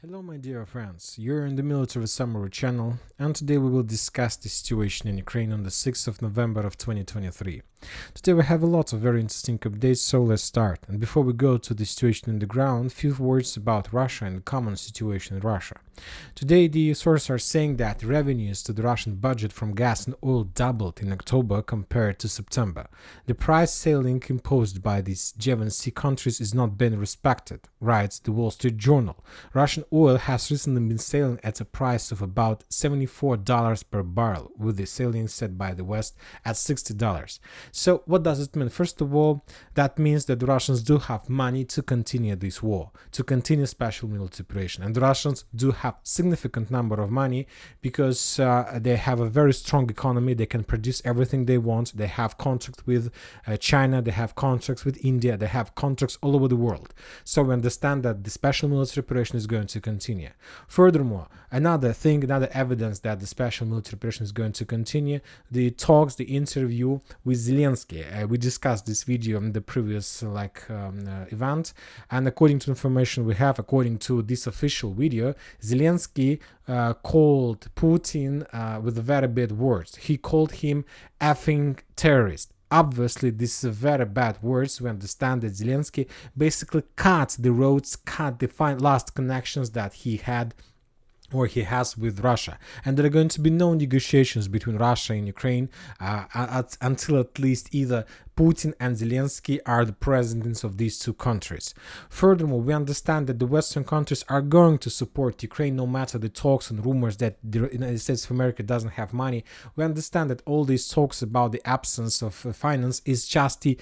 Hello my dear friends, you're in the Military Summary channel, and today we will discuss the situation in Ukraine on the 6th of November of 2023. Today we have a lot of very interesting updates, so let's start. And before we go to the situation on the ground, few words about Russia and the common situation in Russia. Today the sources are saying that revenues to the Russian budget from gas and oil doubled in October compared to September. The price ceiling imposed by these G7 countries is not being respected, writes the Wall Street Journal. Russian oil has recently been selling at a price of about $74 per barrel, with the ceiling set by the West at $60. So what does it mean? First of all, that means that the Russians do have money to continue this war, to continue special military operation. And the Russians do have significant number of money because they have a very strong economy. They can produce everything they want. They have contracts with China. They have contracts with India. They have contracts all over the world. So we understand that the special military operation is going to continue. Furthermore, another evidence that the special military operation is going to continue, the talks, the interview with Zelensky. We discussed this video in the previous event, and according to information we have, according to this official video, Zelensky called Putin with very bad words. He called him effing terrorist. Obviously, this is very bad words. We understand that Zelensky basically cut the roads, cut the last connections that he had or he has with Russia, and there are going to be no negotiations between Russia and Ukraine until at least either Putin and Zelensky are the presidents of these two countries. Furthermore, we understand that the Western countries are going to support Ukraine no matter the talks and rumors that the United States of America doesn't have money. We understand that all these talks about the absence of finance is just the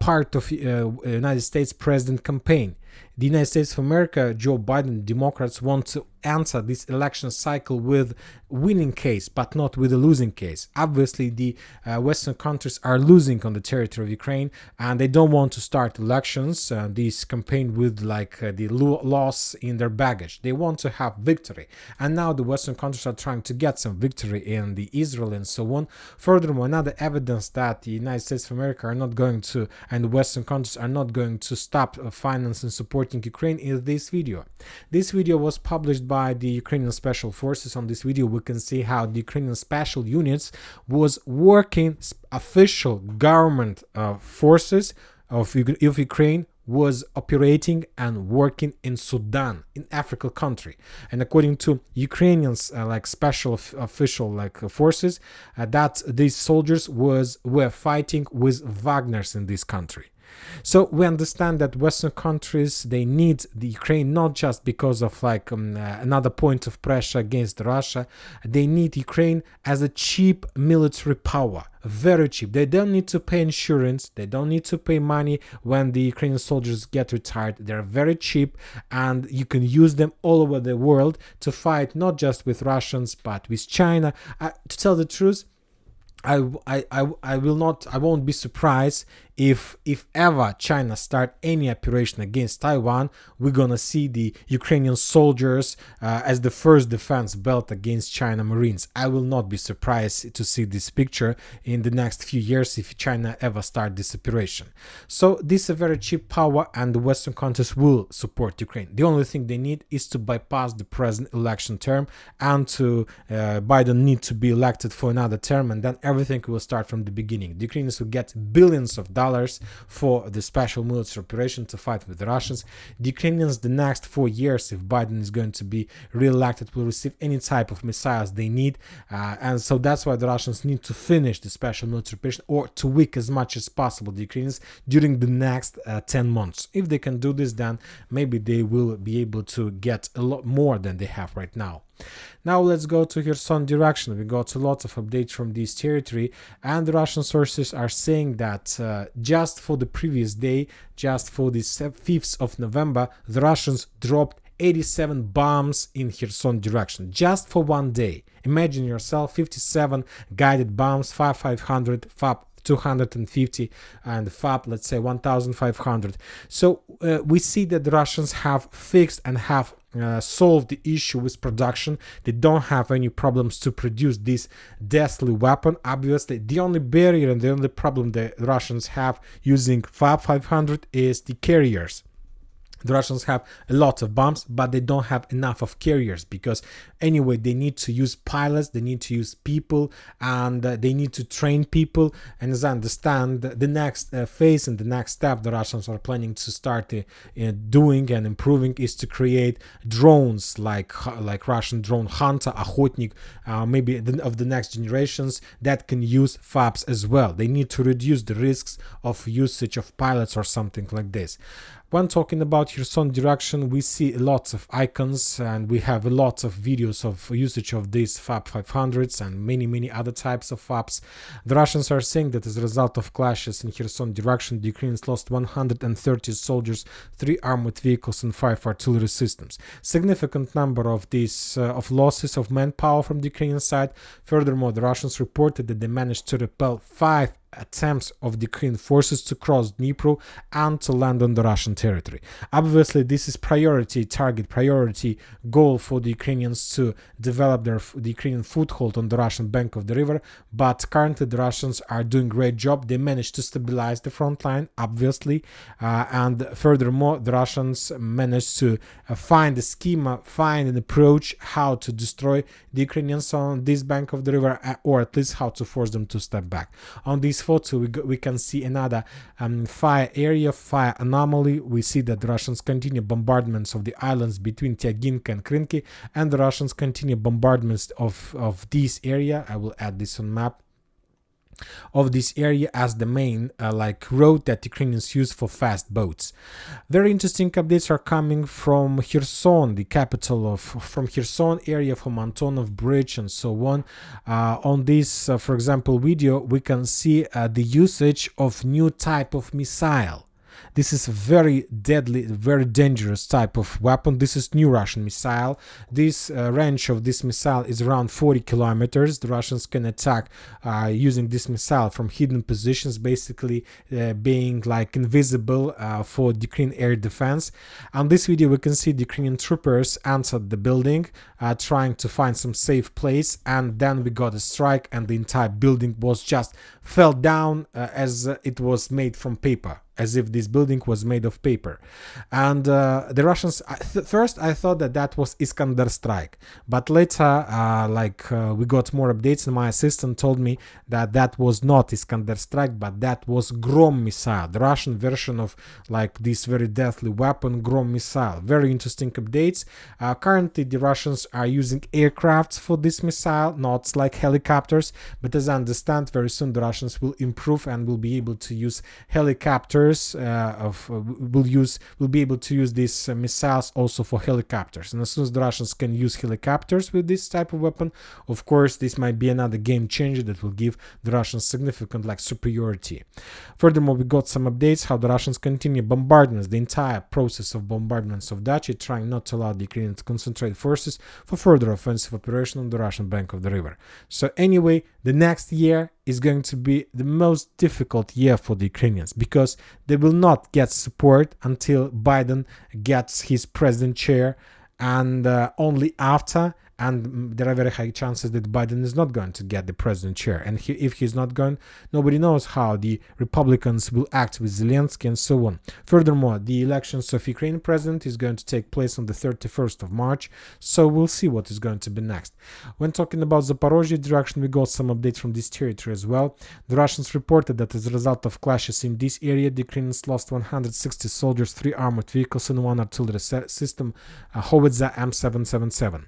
part of United States president campaign. The United States of America, Joe Biden, Democrats want to enter this election cycle with winning case, but not with a losing case. Obviously, the Western countries are losing on the territory of Ukraine, and they don't want to start elections, this campaign with the loss in their baggage. They want to have victory, and now the Western countries are trying to get some victory in the Israel and so on. Furthermore, another evidence that the United States of America are not going to, and the Western countries are not going to stop finance and supporting Ukraine is this video. This video was published by the Ukrainian Special Forces. On this video we can see how the Ukrainian special units was working, official government forces of Ukraine was operating and working in Sudan, in African country. And according to Ukrainians special official forces, that these soldiers were fighting with Wagners in this country. So we understand that Western countries, they need the Ukraine not just because of another point of pressure against Russia. They need Ukraine as a cheap military power, very cheap. They don't need to pay insurance. They don't need to pay money when the Ukrainian soldiers get retired. They're very cheap, and you can use them all over the world to fight not just with Russians but with China. To tell the truth, I won't be surprised if ever China start any operation against Taiwan. We're gonna see the Ukrainian soldiers as the first defense belt against China Marines. I will not be surprised to see this picture in the next few years if China ever start this operation. So this is a very cheap power, and the Western countries will support Ukraine. The only thing they need is to bypass the present election term, and to Biden need to be elected for another term, and then everything will start from the beginning. The Ukrainians will get billions of dollars for the special military operation to fight with the Russians. The Ukrainians, the next 4 years, if Biden is going to be re-elected, will receive any type of missiles they need, and so that's why the Russians need to finish the special military operation, or to weak as much as possible the Ukrainians during the next 10 months. If they can do this, then maybe they will be able to get a lot more than they have right now. Now let's go to Kherson direction. We got a lot of updates from this territory, and the Russian sources are saying that just for the previous day, just for the 5th of November, the Russians dropped 87 bombs in Kherson direction, just for one day. Imagine yourself, 57 guided bombs, FAB 250, and FAB, let's say 1500. So we see that the Russians have fixed and have solved the issue with production. They don't have any problems to produce this deadly weapon. Obviously, the only barrier and the only problem the Russians have using FAB 500 is the carriers. The Russians have a lot of bombs, but they don't have enough of carriers, because anyway they need to use pilots, they need to use people, and they need to train people. And as I understand, the next phase and the next step the Russians are planning to start doing and improving is to create drones like Russian drone Hunter, Охотник, maybe of the next generations that can use FABs as well. They need to reduce the risks of usage of pilots or something like this. When talking about Kherson direction, we see lots of icons, and we have a lot of videos of usage of these FAB 500s and many other types of FABs. The Russians are saying that as a result of clashes in Kherson direction, the Ukrainians lost 130 soldiers, 3 armored vehicles, and 5 artillery systems. Significant number of these of losses of manpower from the Ukrainian side. Furthermore, the Russians reported that they managed to repel 5 attempts of the Ukrainian forces to cross Dnipro and to land on the Russian territory. Obviously, this is priority goal for the Ukrainians to develop the Ukrainian foothold on the Russian bank of the river. But currently, the Russians are doing a great job. They managed to stabilize the front line, obviously, and furthermore, the Russians managed to find a schema, find an approach how to destroy the Ukrainians on this bank of the river, or at least how to force them to step back. On this photo, we can see another fire area, fire anomaly. We see that the Russians continue bombardments of the islands between Tyaginka and Krynki, and the Russians continue bombardments of this area. I will add this on map of this area as the main road that Ukrainians use for fast boats. Very interesting updates are coming from Kherson, the capital from Kherson area, from Antonov Bridge and so on. On this, for example, video, we can see the usage of new type of missile. This is a very deadly, very dangerous type of weapon. This is new Russian missile. This range of this missile is around 40 kilometers. The Russians can attack using this missile from hidden positions, basically being like invisible for the Ukrainian air defense. On this video, we can see the Ukrainian troopers entered the building, trying to find some safe place, and then we got a strike, and the entire building was just fell down as it was made from paper, as if this building was made of paper. And the Russians, first I thought that was Iskander strike, but later we got more updates, and my assistant told me that was not Iskander strike, but that was Grom missile, the Russian version of this very deadly weapon, Grom missile. Very interesting updates. Currently the Russians are using aircrafts for this missile, not like helicopters, but as I understand, very soon the Russians will improve and will be able to use helicopters will be able to use these missiles also for helicopters. And as soon as the Russians can use helicopters with this type of weapon, of course this might be another game changer that will give the Russians significant superiority. Furthermore, we got some updates how the Russians continue bombardments, the entire process of bombardments of Dachi, trying not to allow the Ukrainians to concentrate forces for further offensive operation on the Russian bank of the river. So anyway, the next year is going to be the most difficult year for the Ukrainians, because they will not get support until Biden gets his president chair, and only after. And there are very high chances that Biden is not going to get the president chair. And if he's not going, nobody knows how the Republicans will act with Zelensky and so on. Furthermore, the elections of Ukrainian president is going to take place on the 31st of March. So we'll see what is going to be next. When talking about Zaporizhzhia direction, we got some updates from this territory as well. The Russians reported that as a result of clashes in this area, the Ukrainians lost 160 soldiers, 3 armored vehicles, and 1 artillery system, Howitzer M777.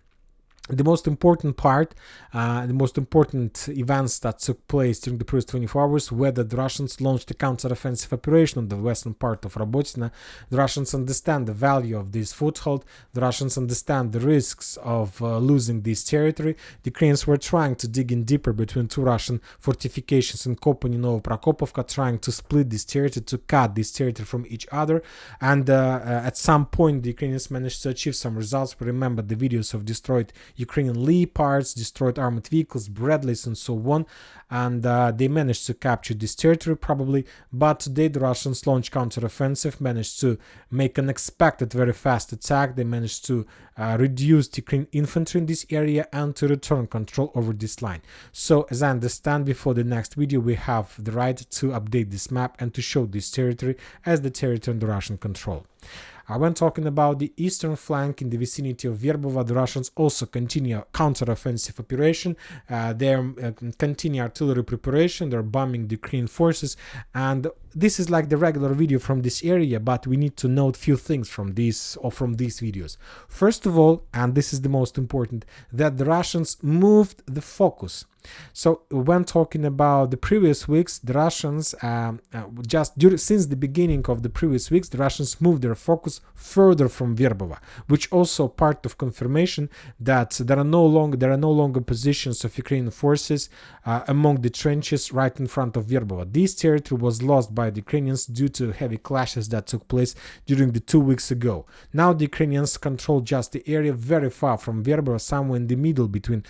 The most important part, the most important events that took place during the previous 24 hours were that the Russians launched a counter-offensive operation on the western part of Robotyne. The Russians understand the value of this foothold. The Russians understand the risks of losing this territory. The Ukrainians were trying to dig in deeper between 2 Russian fortifications in Kopany and Novoprokopovka, trying to split this territory, to cut this territory from each other. And at some point, the Ukrainians managed to achieve some results. We remember the videos of destroyed Ukrainian Leopards, destroyed armored vehicles, Bradleys, and so on, and they managed to capture this territory probably. But today the Russians launched counteroffensive, managed to make an expected very fast attack. They managed to reduce the Ukrainian infantry in this area and to return control over this line. So as I understand, before the next video we have the right to update this map and to show this territory as the territory under Russian control. When talking about the eastern flank in the vicinity of Verbova, the Russians also continue a counter-offensive operation. They continue artillery preparation. They're bombing the Ukrainian forces, and this is like the regular video from this area, but we need to note few things from these videos. First of all, and this is the most important, that the Russians moved the focus. So when talking about the previous weeks, the Russians since the beginning of the previous weeks, the Russians moved their focus further from Verbova, which also part of confirmation that there are no longer positions of Ukrainian forces among the trenches right in front of Verbova. This territory was lost by the Ukrainians due to heavy clashes that took place during the 2 weeks ago. Now the Ukrainians control just the area very far from Verbova, somewhere in the middle between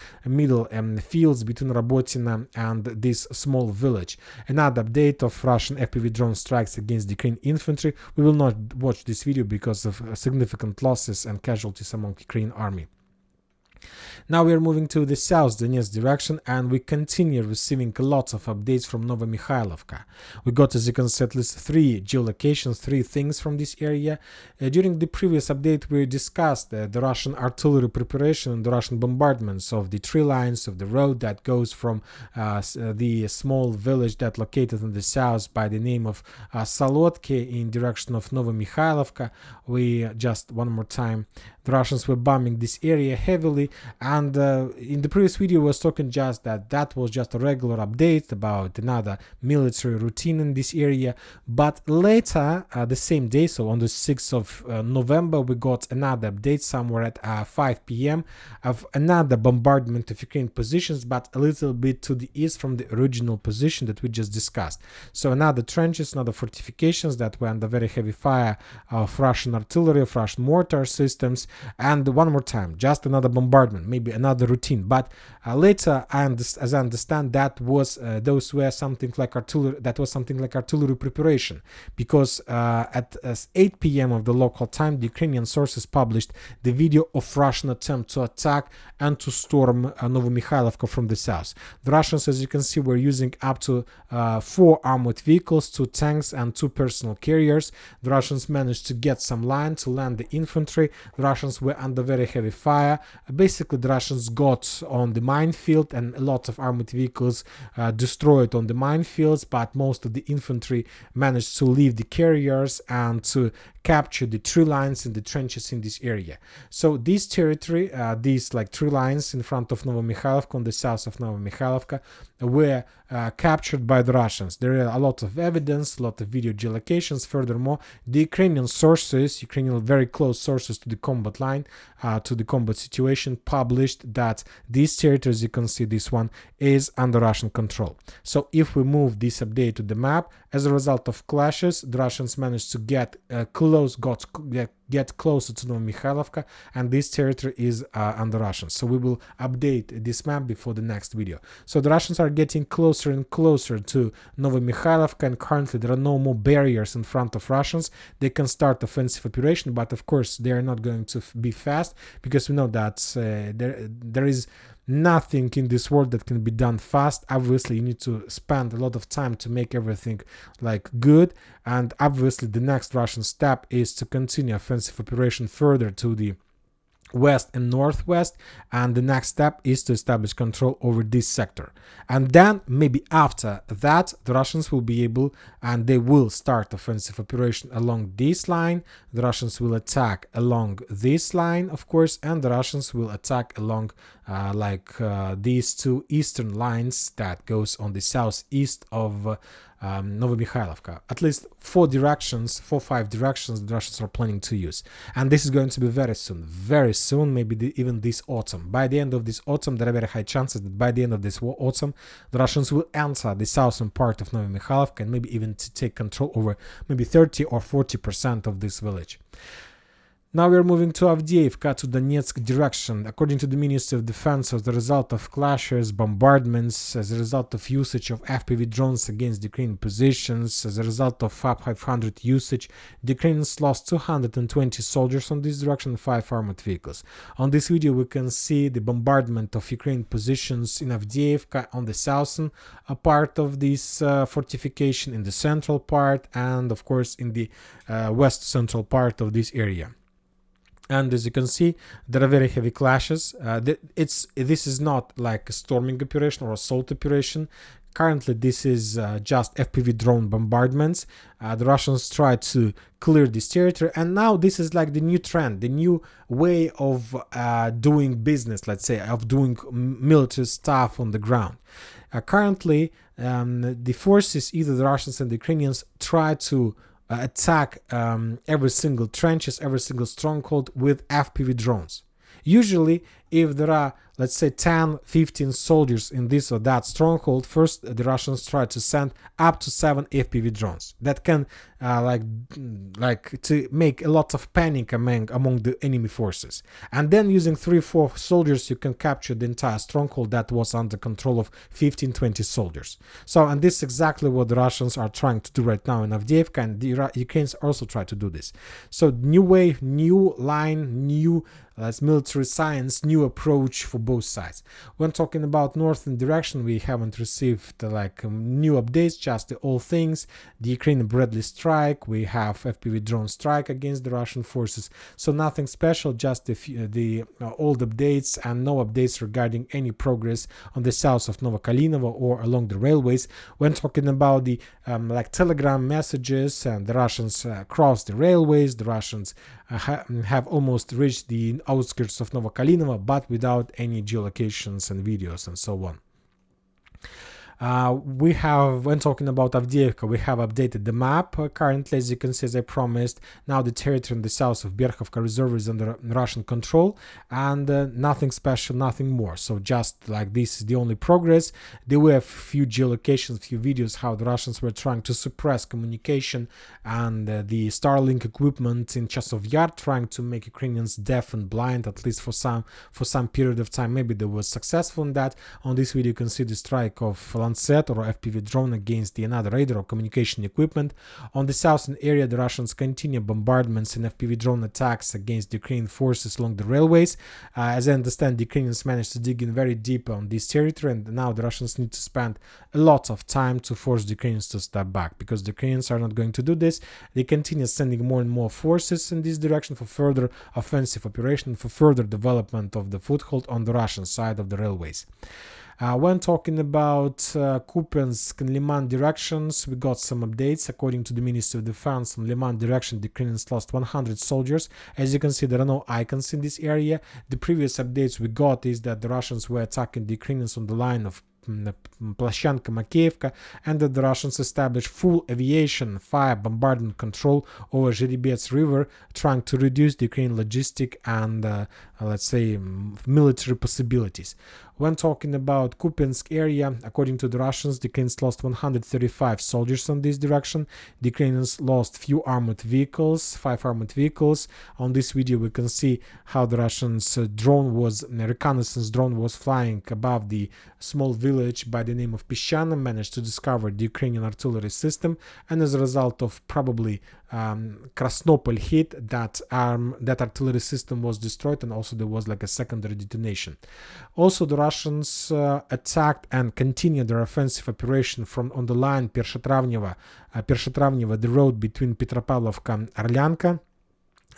fields between Robotina and this small village. Another update of Russian FPV drone strikes against the Ukrainian infantry. We will not watch this video because of significant losses and casualties among the Ukrainian army. Now we are moving to the South Donetsk direction, and we continue receiving lots of updates from Novomykhailivka. We got, as you can see, at least 3 geolocations, 3 things from this area. During the previous update, we discussed the Russian artillery preparation and the Russian bombardments of the tree lines of the road that goes from the small village that located in the south by the name of Solodki in direction of Novomykhailivka. We just one more time, the Russians were bombing this area heavily, and in the previous video I was talking just that was just a regular update about another military routine in this area. But later the same day, so on the 6th of November, we got another update somewhere at 5 p.m. of another bombardment of Ukrainian positions, but a little bit to the east from the original position that we just discussed. So another trenches, another fortifications that were under very heavy fire of Russian artillery, of Russian mortar systems. And one more time, just another bombardment, maybe another routine. But later, as I understand, those were something like artillery. That was something like artillery preparation, because at 8 p.m. of the local time, the Ukrainian sources published the video of Russian attempt to attack and to storm Novomykhailivka from the south. The Russians, as you can see, were using up to 4 armored vehicles, 2 tanks, and 2 personal carriers. The Russians managed to get some line to land the infantry. The Russians were under very heavy fire. Basically, the Russians got on the minefield, and a lot of armored vehicles destroyed on the minefields, but most of the infantry managed to leave the carriers and to capture the tree lines and the trenches in this area. So this territory, these like tree lines in front of Novomykhailivka, on the south of Novomykhailivka, were captured by the Russians. There are a lot of evidence, a lot of video geolocations. Furthermore, the Ukrainian sources, Ukrainian very close sources to the combat line, to the combat situation, published that this territory, as you can see, this one is under Russian control. So if we move this update to the map, as a result of clashes, the Russians managed to get closer to Novomykhailivka, and this territory is under Russians. So we will update this map before the next video. So the Russians are getting closer and closer to Novomykhailivka, and currently there are no more barriers in front of Russians. They can start offensive operation, but of course they are not going to be fast, because we know that there is nothing in this world that can be done fast. Obviously you need to spend a lot of time to make everything like good, and obviously the next Russian step is to continue offensive operation further to the west and northwest, and the next step is to establish control over this sector. And then maybe after that the Russians will be able, and they will start offensive operation along this line. The Russians will attack along this line, of course, and the Russians will attack along these 2 eastern lines that goes on the southeast of Novomykhailivka. At least 4 or 5 directions the Russians are planning to use, and this is going to be very soon, maybe even this autumn. By the end of this autumn, there are very high chances that by the end of this autumn the Russians will enter the southern part of Novomykhailivka, and maybe even to take control over maybe 30 or 40% of this village. Now we are moving to Avdiivka, to Donetsk direction. According to the Ministry of Defense, as a result of clashes, bombardments, as a result of usage of FPV drones against Ukrainian positions, as a result of FAB-500 usage, the Ukrainians lost 220 soldiers on this direction and 5 armored vehicles. On this video we can see the bombardment of Ukrainian positions in Avdiivka on the southern part of this fortification, in the central part, and of course in the west central part of this area. And as you can see, there are very heavy clashes. This is not like a storming operation or assault operation. Currently, this is just FPV drone bombardments. The Russians try to clear this territory, and now this is like the new trend, the new way of doing business, let's say, of doing military stuff on the ground. Currently, the forces, either the Russians and the Ukrainians, try to attack every single trenches, every single stronghold with FPV drones. Usually, if there are, let's say, 10, 15 soldiers in this or that stronghold, first the Russians try to send up to 7 FPV drones. That can like to make a lot of panic among the enemy forces. And then using 3-4 soldiers, you can capture the entire stronghold that was under control of 15-20 soldiers. So, and this is exactly what the Russians are trying to do right now in Avdiivka, and the Ukrainians also try to do this. So, new way, new line, new military science, new approach for both sides. When talking about northern direction, we haven't received new updates, just the old things. The Ukrainian Bradley strike, we have FPV drone strike against the Russian forces. So nothing special, just the old updates, and no updates regarding any progress on the south of Novomykhailivka or along the railways. When talking about the telegram messages, and the Russians crossed the railways, the Russians have almost reached the outskirts of Novomykhailivka, but without any geolocations and videos and so on. We have, when talking about Avdiivka, we have updated the map. Currently, as you can see, as I promised, now the territory in the south of Berkhovka Reserve is under Russian control, and nothing special, nothing more. So just like this is the only progress. There were a few geolocations, few videos how the Russians were trying to suppress communication and the Starlink equipment in Chasiv Yar, trying to make Ukrainians deaf and blind, at least for some period of time. Maybe they were successful in that. On this video, you can see the strike of Lancet or FPV drone against the another radar or communication equipment. On the southern area, the Russians continue bombardments and FPV drone attacks against the Ukrainian forces along the railways. As I understand, the Ukrainians managed to dig in very deep on this territory, and now the Russians need to spend a lot of time to force the Ukrainians to step back, because the Ukrainians are not going to do this. They continue sending more and more forces in this direction for further offensive operation, for further development of the foothold on the Russian side of the railways. When talking about Kupiansk and Liman directions, we got some updates. According to the Ministry of Defense, on Liman direction, the Ukrainians lost 100 soldiers. As you can see, there are no icons in this area. The previous updates we got is that the Russians were attacking the Ukrainians on the line of Plashanka, Makeivka, and that the Russians established full aviation fire bombardment control over Zherebets River, trying to reduce the Ukrainian logistic and let's say military possibilities. When talking about Kupiansk area, according to the Russians, the Ukrainians lost 135 soldiers on this direction. The Ukrainians lost few armored vehicles, 5 armored vehicles. On this video, we can see how the Russians' reconnaissance drone was flying above the small village by the name of Pishana, managed to discover the Ukrainian artillery system, and as a result of probably Krasnopol hit, that artillery system was destroyed, and also there was like a secondary detonation. Also, the Russians attacked and continued their offensive operation from on the line Pershetravneva, the road between Petropavlovka and Orlyanka.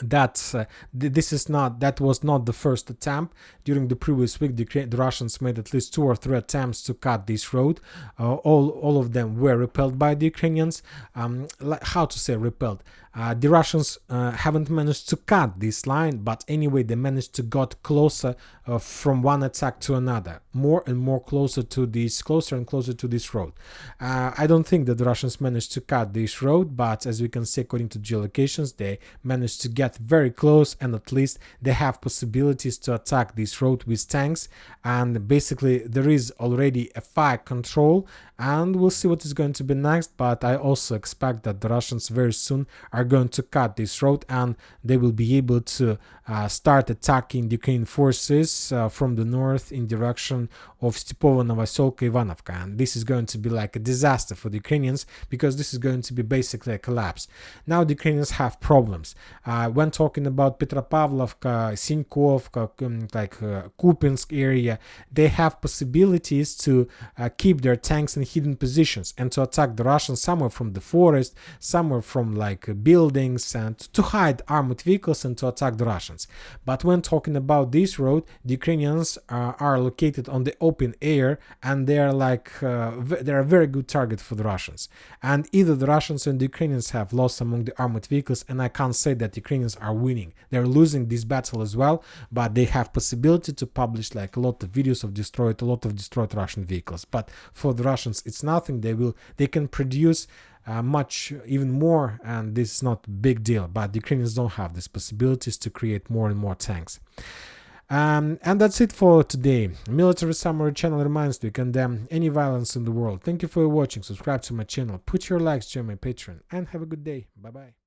That was not the first attempt. During the previous week, the Russians made at least 2 or 3 attempts to cut this road. All of them were repelled by the Ukrainians. How to say repelled? The Russians haven't managed to cut this line, but anyway, they managed to got closer from one attack to another, more and more closer and closer to this road. I don't think that the Russians managed to cut this road, but as we can see, according to geolocations, they managed to get very close, and at least they have possibilities to attack this road with tanks. And basically, there is already a fire control, and we'll see what is going to be next. But I also expect that the Russians very soon are are going to cut this road, and they will be able to start attacking the Ukrainian forces from the north in direction of Stepovo, Novoselka, Ivanovka. And this is going to be like a disaster for the Ukrainians, because this is going to be basically a collapse. Now the Ukrainians have problems. When talking about Petropavlovka, Sinkovka, Kupiansk area, they have possibilities to keep their tanks in hidden positions and to attack the Russians somewhere from the forest, somewhere from buildings, and to hide armored vehicles and to attack the Russians. But when talking about this road, the Ukrainians are located on the open air, and they're a very good target for the Russians. And either the Russians and the Ukrainians have lost among the armored vehicles, and I can't say that the Ukrainians are winning. They're losing this battle as well, but they have possibility to publish a lot of videos of a lot of destroyed Russian vehicles. But for the Russians, it's nothing. They can produce much even more, and this is not a big deal. But the Ukrainians don't have these possibilities to create more and more tanks. And that's it for today. Military Summary channel reminds to condemn any violence in the world. Thank you for watching. Subscribe to my channel, put your likes, join my Patreon, and have a good day. Bye bye.